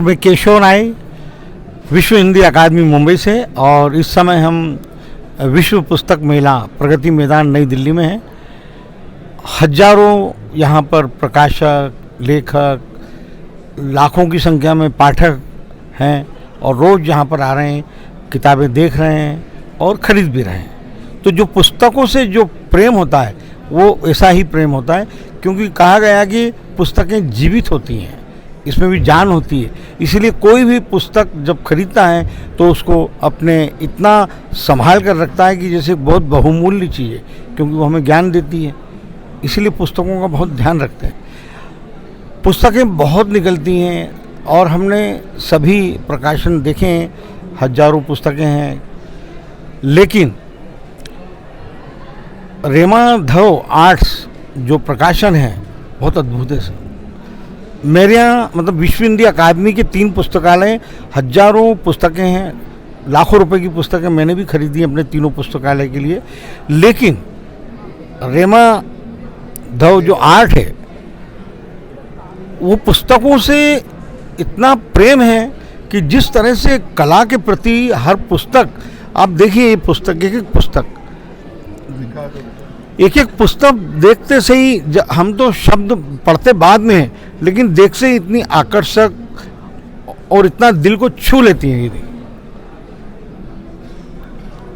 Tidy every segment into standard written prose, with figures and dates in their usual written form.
मैं केशव राय, विश्व हिंदी अकादमी मुंबई से, और इस समय हम विश्व पुस्तक मेला प्रगति मैदान नई दिल्ली में हैं। हजारों यहाँ पर प्रकाशक, लेखक, लाखों की संख्या में पाठक हैं और रोज़ यहाँ पर आ रहे हैं, किताबें देख रहे हैं और ख़रीद भी रहे हैं। तो जो पुस्तकों से जो प्रेम होता है वो ऐसा ही प्रेम होता है, क्योंकि कहा गया कि पुस्तकें जीवित होती हैं, इसमें भी जान होती है। इसीलिए कोई भी पुस्तक जब खरीदता है तो उसको अपने इतना संभाल कर रखता है कि जैसे बहुत बहुमूल्य चीज़ है, क्योंकि वो हमें ज्ञान देती है। इसीलिए पुस्तकों का बहुत ध्यान रखते हैं। पुस्तकें बहुत निकलती हैं और हमने सभी प्रकाशन देखे हैं, हजारों पुस्तकें हैं, लेकिन रेमाधव आर्ट्स जो प्रकाशन है बहुत अद्भुत है। मेरे यहाँ मतलब विश्व हिंदी अकादमी के 3 पुस्तकालय, हजारों पुस्तकें हैं, लाखों रुपए की पुस्तकें मैंने भी खरीदी अपने तीनों पुस्तकालय के लिए। लेकिन रेमाधव जो आर्ट है वो पुस्तकों से इतना प्रेम है कि जिस तरह से कला के प्रति हर पुस्तक, आप देखिए ये पुस्तक, एक एक पुस्तक देखते से ही, हम तो शब्द पढ़ते बाद में हैं, लेकिन देख से ही इतनी आकर्षक और इतना दिल को छू लेती हैं ये,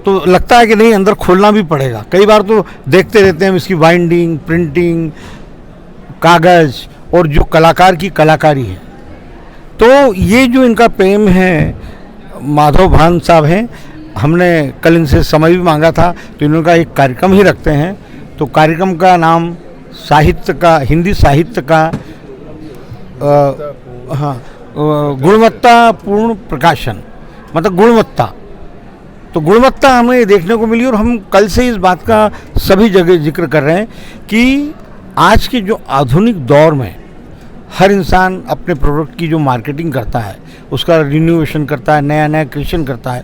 तो लगता है कि नहीं अंदर खोलना भी पड़ेगा। कई बार तो देखते रहते हैं हम इसकी बाइंडिंग, प्रिंटिंग, कागज़ और जो कलाकार की कलाकारी है। तो ये जो इनका प्रेम है, माधव भान साहब हैं, हमने कल इनसे समय भी मांगा था, तो इन्होंने कहा एक कार्यक्रम ही रखते हैं। तो कार्यक्रम का नाम साहित्य का, हिंदी साहित्य का गुणवत्तापूर्ण प्रकाशन, मतलब गुणवत्ता। तो गुणवत्ता हमें देखने को मिली और हम कल से इस बात का सभी जगह जिक्र कर रहे हैं कि आज के जो आधुनिक दौर में हर इंसान अपने प्रोडक्ट की जो मार्केटिंग करता है, उसका रिन्यूएशन करता है, नया नया क्रिएशन करता है।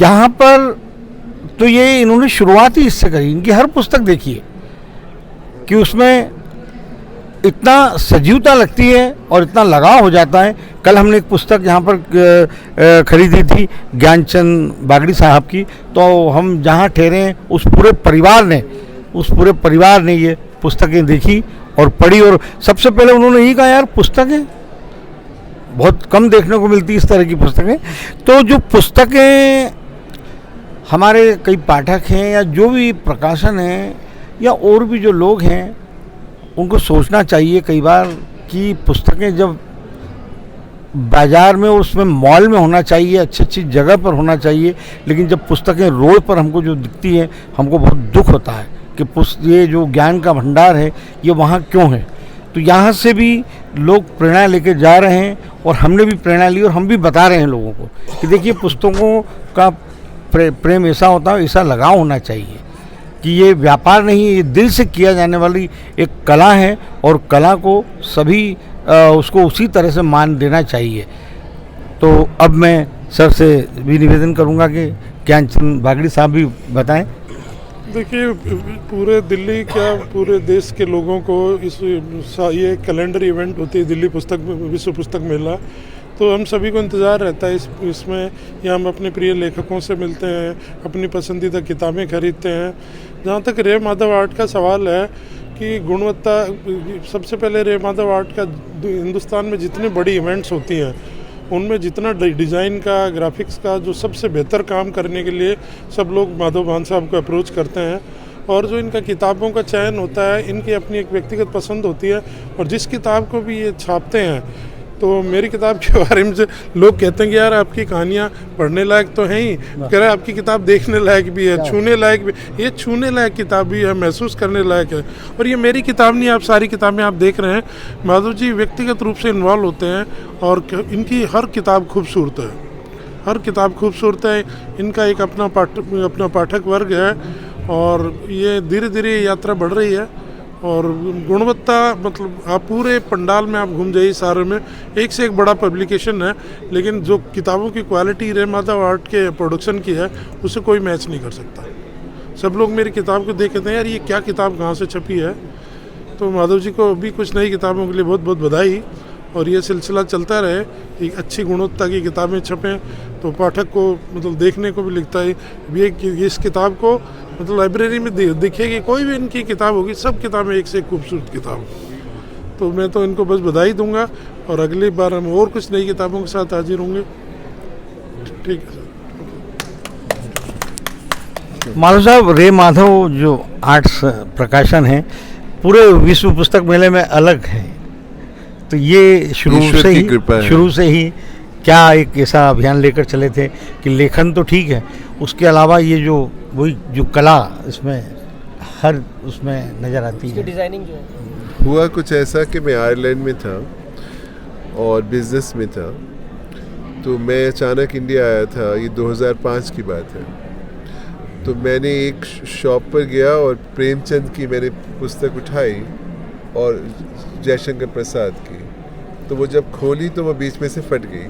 यहाँ पर तो ये इन्होंने शुरुआत ही इससे करी। इनकी हर पुस्तक देखिए कि उसमें इतना सजीवता लगती है और इतना लगाव हो जाता है। कल हमने एक पुस्तक यहाँ पर खरीदी थी ज्ञानचंद बागड़ी साहब की, तो हम जहाँ ठहरे उस पूरे परिवार ने ये पुस्तकें देखी और पढ़ी। और सबसे पहले उन्होंने यही कहा, यार पुस्तकें बहुत कम देखने को मिलती इस तरह की पुस्तकें। तो जो पुस्तकें हमारे कई पाठक हैं या जो भी प्रकाशन हैं या और भी जो लोग हैं, उनको सोचना चाहिए कई बार कि पुस्तकें जब बाज़ार में और उसमें मॉल में होना चाहिए, अच्छी अच्छी जगह पर होना चाहिए, लेकिन जब पुस्तकें रोड पर हमको जो दिखती हैं, हमको बहुत दुख होता है कि ये जो ज्ञान का भंडार है ये वहाँ क्यों है। तो यहाँ से भी लोग प्रेरणा लेके जा रहे हैं और हमने भी प्रेरणा ली और हम भी बता रहे हैं लोगों को कि देखिए पुस्तकों का प्रेम ऐसा होता है, ऐसा लगाव होना चाहिए कि ये व्यापार नहीं है, ये दिल से किया जाने वाली एक कला है और कला को सभी उसको उसी तरह से मान देना चाहिए। तो अब मैं सर से भी निवेदन करूंगा कि ज्ञानचंद बागड़ी साहब भी बताएं। देखिए, पूरे दिल्ली क्या पूरे देश के लोगों को ये कैलेंडर इवेंट होती है दिल्ली विश्व पुस्तक मेला, तो हम सभी को इंतज़ार रहता है इसमें या हम अपने प्रिय लेखकों से मिलते हैं, अपनी पसंदीदा किताबें खरीदते हैं। जहाँ तक रेमाधव आर्ट का सवाल है कि गुणवत्ता, सबसे पहले रेमाधव आर्ट का हिंदुस्तान में जितनी बड़ी इवेंट्स होती हैं उनमें जितना डिज़ाइन का, ग्राफिक्स का जो सबसे बेहतर काम करने के लिए सब लोग माधव भान साहब को अप्रोच करते हैं। और जो इनका किताबों का चयन होता है, इनकी अपनी एक व्यक्तिगत पसंद होती है और जिस किताब को भी ये छापते हैं, तो मेरी किताब के बारे में लोग कहते हैं कि यार आपकी कहानियाँ पढ़ने लायक तो हैं ही, कह रहे आपकी किताब देखने लायक भी है, छूने लायक भी। ये छूने लायक किताब भी है, महसूस करने लायक है। और ये मेरी किताब नहीं, आप सारी किताबें आप देख रहे हैं, माधव जी व्यक्तिगत रूप से इन्वॉल्व होते हैं और इनकी हर किताब खूबसूरत है, हर किताब खूबसूरत है। इनका एक अपना पाठक वर्ग है और ये धीरे धीरे यात्रा बढ़ रही है। और गुणवत्ता, मतलब आप पूरे पंडाल में आप घूम जाइए, सारे में एक से एक बड़ा पब्लिकेशन है, लेकिन जो किताबों की क्वालिटी रेमाधव आर्ट के प्रोडक्शन की है उसे कोई मैच नहीं कर सकता। सब लोग मेरी किताब को देख कहते हैं यार ये क्या किताब कहाँ से छपी है। तो माधव जी को भी कुछ नई किताबों के लिए बहुत बहुत बधाई। और ये सिलसिला चलता रहे कि अच्छी गुणवत्ता की किताबें छपें, तो पाठक को मतलब देखने को भी लिखता है ये इस किताब को मतलब लाइब्रेरी में दिखेगी, कोई भी इनकी किताब होगी, सब किताबें एक से एक खूबसूरत किताब। तो मैं तो इनको बस बधाई दूंगा और अगली बार हम और कुछ नई किताबों के साथ हाजिर होंगे। ठीक है सर। माधव साहब, रे माधव जो आर्ट्स प्रकाशन है पूरे विश्व पुस्तक मेले में अलग है, तो ये शुरू से ही क्या एक ऐसा अभियान लेकर चले थे कि लेखन तो ठीक है, उसके अलावा ये जो वही जो कला इसमें हर उसमें नज़र आती है, डिज़ाइनिंग जो है। हुआ कुछ ऐसा कि मैं आयरलैंड में था और बिजनेस में था, तो मैं अचानक इंडिया आया था, ये 2005 की बात है। तो मैंने एक शॉप पर गया और प्रेमचंद की मैंने पुस्तक उठाई और जयशंकर प्रसाद की, तो वो जब खोली तो वो बीच में से फट गई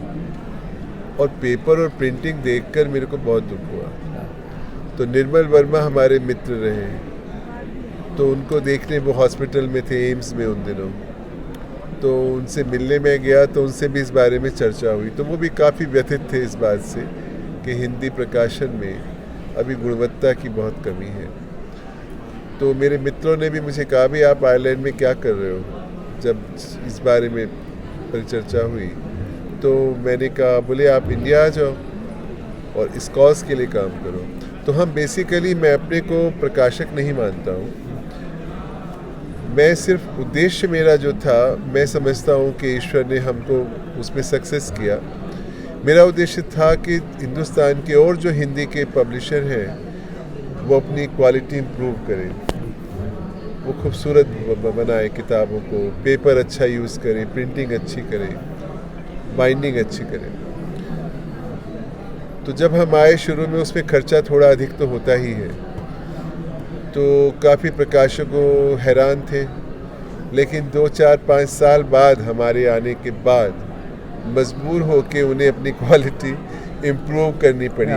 और पेपर और प्रिंटिंग देखकर मेरे को बहुत दुख हुआ। तो निर्मल वर्मा हमारे मित्र रहे, तो उनको देखने वो हॉस्पिटल में थे, एम्स में उन दिनों, तो उनसे मिलने में गया तो उनसे भी इस बारे में चर्चा हुई। तो वो भी काफ़ी व्यथित थे इस बात से कि हिंदी प्रकाशन में अभी गुणवत्ता की बहुत कमी है। तो मेरे मित्रों ने भी मुझे कहा भी आप आयरलैंड में क्या कर रहे हो, जब इस बारे में परिचर्चा हुई तो मैंने कहा बोले आप इंडिया आ जाओ और इस कॉज के लिए काम करो। तो हम बेसिकली, मैं अपने को प्रकाशक नहीं मानता हूँ, मैं सिर्फ उद्देश्य मेरा जो था, मैं समझता हूँ कि ईश्वर ने हमको उसमें सक्सेस किया। मेरा उद्देश्य था कि हिंदुस्तान के और जो हिंदी के पब्लिशर हैं वो अपनी क्वालिटी इम्प्रूव करें, वो खूबसूरत बनाए किताबों को, पेपर अच्छा यूज़ करें, प्रिंटिंग अच्छी करें, बाइंडिंग अच्छी करें। तो जब हम आए शुरू में उसमें खर्चा थोड़ा अधिक तो होता ही है, तो काफ़ी प्रकाशकों हैरान थे, लेकिन 2, 4, 5 साल बाद हमारे आने के बाद मजबूर होके उन्हें अपनी क्वालिटी इम्प्रूव करनी पड़ी।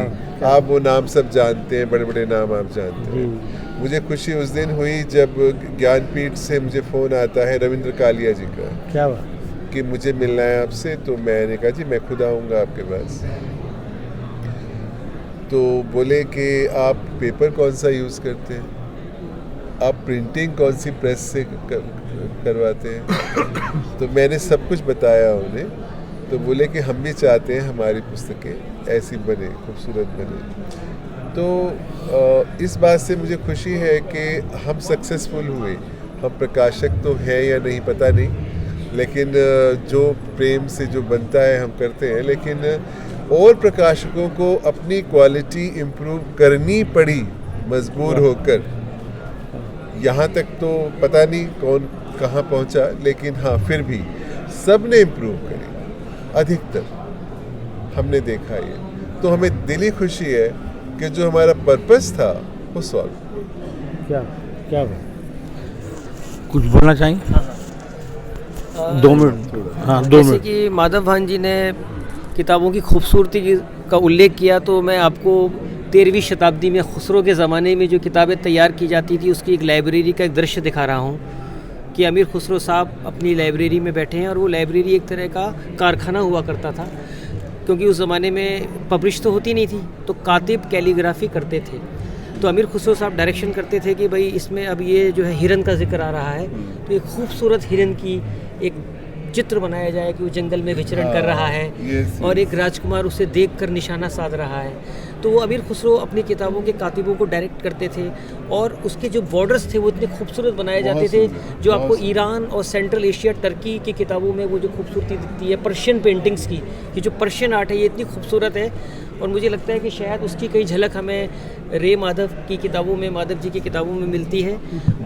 आप वो नाम सब जानते हैं, बड़े बड़े नाम आप जानते हैं। मुझे खुशी उस दिन हुई जब ज्ञानपीठ से मुझे फ़ोन आता है रविंद्र कालिया जी का, क्या बात, कि मुझे मिलना है आपसे। तो मैंने कहा जी मैं खुद आऊँगा आपके पास। तो बोले कि आप पेपर कौन सा यूज़ करते हैं, आप प्रिंटिंग कौन सी प्रेस से करवाते हैं। तो मैंने सब कुछ बताया उन्हें। तो बोले कि हम भी चाहते हैं हमारी पुस्तकें ऐसी बने, खूबसूरत बने। तो इस बात से मुझे खुशी है कि हम सक्सेसफुल हुए। हम प्रकाशक तो हैं या नहीं पता नहीं, लेकिन जो प्रेम से जो बनता है हम करते हैं। लेकिन और प्रकाशकों को अपनी क्वालिटी इम्प्रूव करनी पड़ी मजबूर होकर। यहाँ तक तो पता नहीं कौन कहाँ पहुँचा, लेकिन हाँ फिर भी सब ने इम्प्रूव करी, अधिकतर हमने देखा ये। तो हमें दिली खुशी है कि जो हमारा पर्पस था वो सॉल्व। क्या क्या कुछ बोलना चाहिए? 2 मिनट। हाँ, 2 जैसे मिनट। कि माधव भान जी ने किताबों की खूबसूरती का उल्लेख किया, तो मैं आपको 13वीं शताब्दी में खुसरो के ज़माने में जो किताबें तैयार की जाती थी उसकी एक लाइब्रेरी का एक दृश्य दिखा रहा हूँ कि अमीर खुसरो साहब अपनी लाइब्रेरी में बैठे हैं और वो लाइब्रेरी एक तरह का कारखाना हुआ करता था, क्योंकि उस ज़माने में पब्लिश तो होती नहीं थी, तो कातिब कैलीग्राफी करते थे। तो अमीर खुसरो साहब डायरेक्शन करते थे कि भाई इसमें अब ये जो है हिरन का जिक्र आ रहा है, तो एक खूबसूरत हिरन की एक चित्र बनाया जाए कि वो जंगल में विचरण कर रहा है और एक राजकुमार उसे देखकर निशाना साध रहा है। तो वो अमीर खुसरो अपनी किताबों के कातिबों को डायरेक्ट करते थे और उसके जो बॉर्डर्स थे वो इतने खूबसूरत बनाए जाते थे, जो आपको ईरान और सेंट्रल एशिया, टर्की की किताबों में वो जो खूबसूरती दिखती है पर्शियन पेंटिंग्स की, ये जो पर्शियन आर्ट है ये इतनी खूबसूरत है। और मुझे लगता है कि शायद उसकी कई झलक हमें रे माधव की किताबों में, माधव जी की किताबों में मिलती है।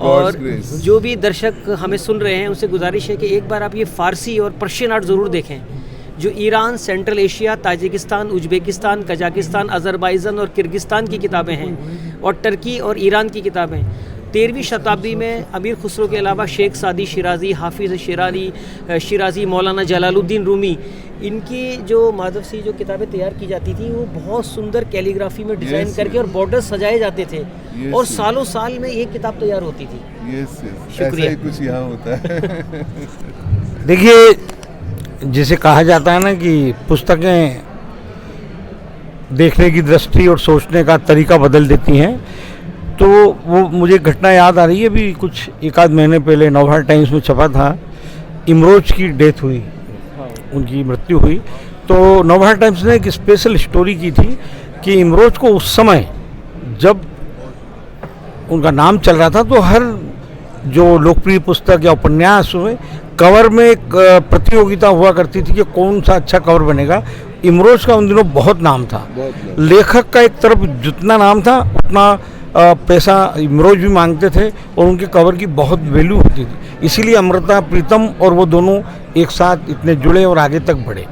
और जो भी दर्शक हमें सुन रहे हैं उनसे गुजारिश है कि एक बार आप ये फ़ारसी और पर्शियन आर्ट ज़रूर देखें, जो Iran, central Asia, Tajikistan, Uzbekistan, Kazakhstan, Azerbaijan और किर्गिस्तान की किताबें हैं, और टर्की और ईरान की किताबें। 13वीं शताब्दी में अमीर खुसरो के अलावा शेख सादी शिराज़ी, हाफिज़ शिराज़ी, मौलाना जलालुद्दीन रूमी, इनकी जो माधव सी जो किताबें तैयार की जाती थी वो बहुत सुंदर कैलीग्राफी में डिज़ाइन करके और बॉर्डर सजाए जाते थे और सालों साल में एक किताब तैयार होती थी। शुक्रिया। ऐसा ही कुछ यहाँ होता है। देखिए, जिसे कहा जाता है ना कि पुस्तकें देखने की दृष्टि और सोचने का तरीका बदल देती हैं, तो वो मुझे एक घटना याद आ रही है। अभी कुछ एक आध महीने पहले नवभारत टाइम्स में छपा था, इमरोज की डेथ हुई, उनकी मृत्यु हुई। तो नवभारत टाइम्स ने एक स्पेशल स्टोरी की थी कि इमरोज को उस समय जब उनका नाम चल रहा था तो हर जो लोकप्रिय पुस्तक या उपन्यास हुए कवर में एक प्रतियोगिता हुआ करती थी कि कौन सा अच्छा कवर बनेगा। इमरोज का उन दिनों बहुत नाम था, लेखक का एक तरफ जितना नाम था उतना पैसा इमरोज भी मांगते थे और उनके कवर की बहुत वैल्यू होती थी। इसीलिए अमृता प्रीतम और वो दोनों एक साथ इतने जुड़े और आगे तक बढ़े।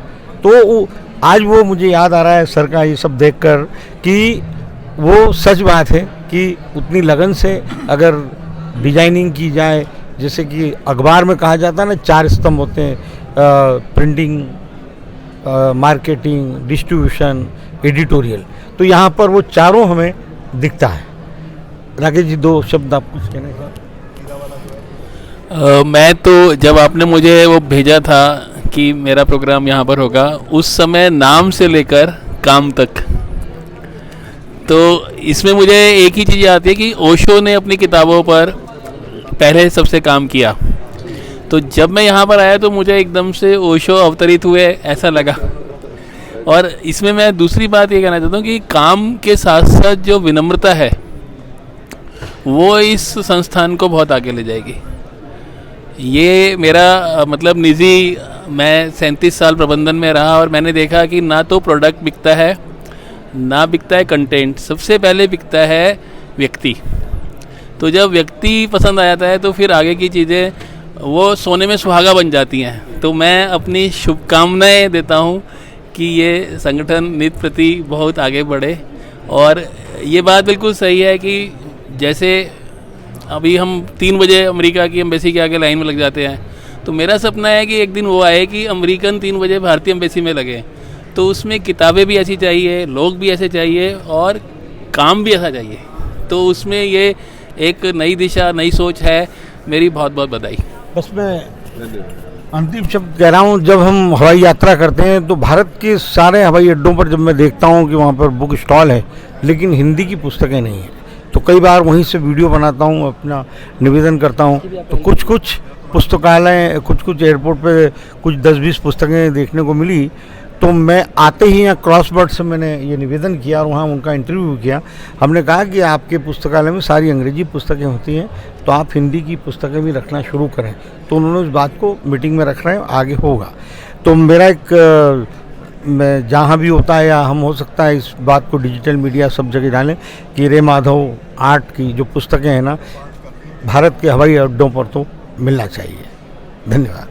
तो आज वो मुझे याद आ रहा है सर का ये सब देखकर कि वो सच बात है कि उतनी लगन से अगर डिजाइनिंग की जाए, जैसे कि अखबार में कहा जाता है ना 4 स्तंभ होते हैं, प्रिंटिंग, मार्केटिंग, डिस्ट्रीब्यूशन, एडिटोरियल, तो यहाँ पर वो चारों हमें दिखता है। राकेश जी 2 शब्द आप कुछ कहना चाहते? मैं तो जब आपने मुझे वो भेजा था कि मेरा प्रोग्राम यहाँ पर होगा, उस समय नाम से लेकर काम तक, तो इसमें मुझे एक ही चीज़ आती है कि ओशो ने अपनी किताबों पर पहले सबसे काम किया। तो जब मैं यहाँ पर आया तो मुझे एकदम से ओशो अवतरित हुए ऐसा लगा। और इसमें मैं दूसरी बात ये कहना चाहता हूँ कि काम के साथ साथ जो विनम्रता है वो इस संस्थान को बहुत आगे ले जाएगी। ये मेरा मतलब निजी, मैं 37 साल प्रबंधन में रहा और मैंने देखा कि ना तो प्रोडक्ट बिकता है, ना बिकता है कंटेंट, सबसे पहले बिकता है व्यक्ति। तो जब व्यक्ति पसंद आ जाता है तो फिर आगे की चीज़ें वो सोने में सुहागा बन जाती हैं। तो मैं अपनी शुभकामनाएं देता हूँ कि ये संगठन नित प्रति बहुत आगे बढ़े। और ये बात बिल्कुल सही है कि जैसे अभी हम 3 बजे अमेरिका की एम्बेसी के आगे लाइन में लग जाते हैं, तो मेरा सपना है कि एक दिन वो आए कि अमेरिकन 3 बजे भारतीय एम्बेसी में लगे। तो उसमें किताबें भी ऐसी चाहिए, लोग भी ऐसे चाहिए और काम भी ऐसा चाहिए। तो उसमें ये एक नई दिशा, नई सोच है। मेरी बहुत बहुत बधाई। बस मैं अंतिम शब्द कह रहा हूँ, जब हम हवाई यात्रा करते हैं तो भारत के सारे हवाई अड्डों पर जब मैं देखता हूँ कि वहाँ पर बुक स्टॉल है लेकिन हिंदी की पुस्तकें नहीं हैं, तो कई बार वहीं से वीडियो बनाता हूँ, अपना निवेदन करता हूँ। तो कुछ पुस्तकालय, कुछ एयरपोर्ट पे कुछ 10-20 पुस्तकें देखने को मिली। तो मैं आते ही यहाँ क्रॉसबर्ड से मैंने ये निवेदन किया और वहाँ उनका इंटरव्यू किया। हमने कहा कि आपके पुस्तकालय में सारी अंग्रेजी पुस्तकें होती हैं, तो आप हिंदी की पुस्तकें भी रखना शुरू करें। तो उन्होंने उस बात को मीटिंग में रख रहे हैं, आगे होगा। तो मेरा एक मैं जहाँ भी होता है या हम हो सकता है इस बात को डिजिटल मीडिया सब जगह डालें कि रे माधव आर्ट की जो पुस्तकें हैं ना, भारत के हवाई अड्डों पर तो मिलना चाहिए। धन्यवाद।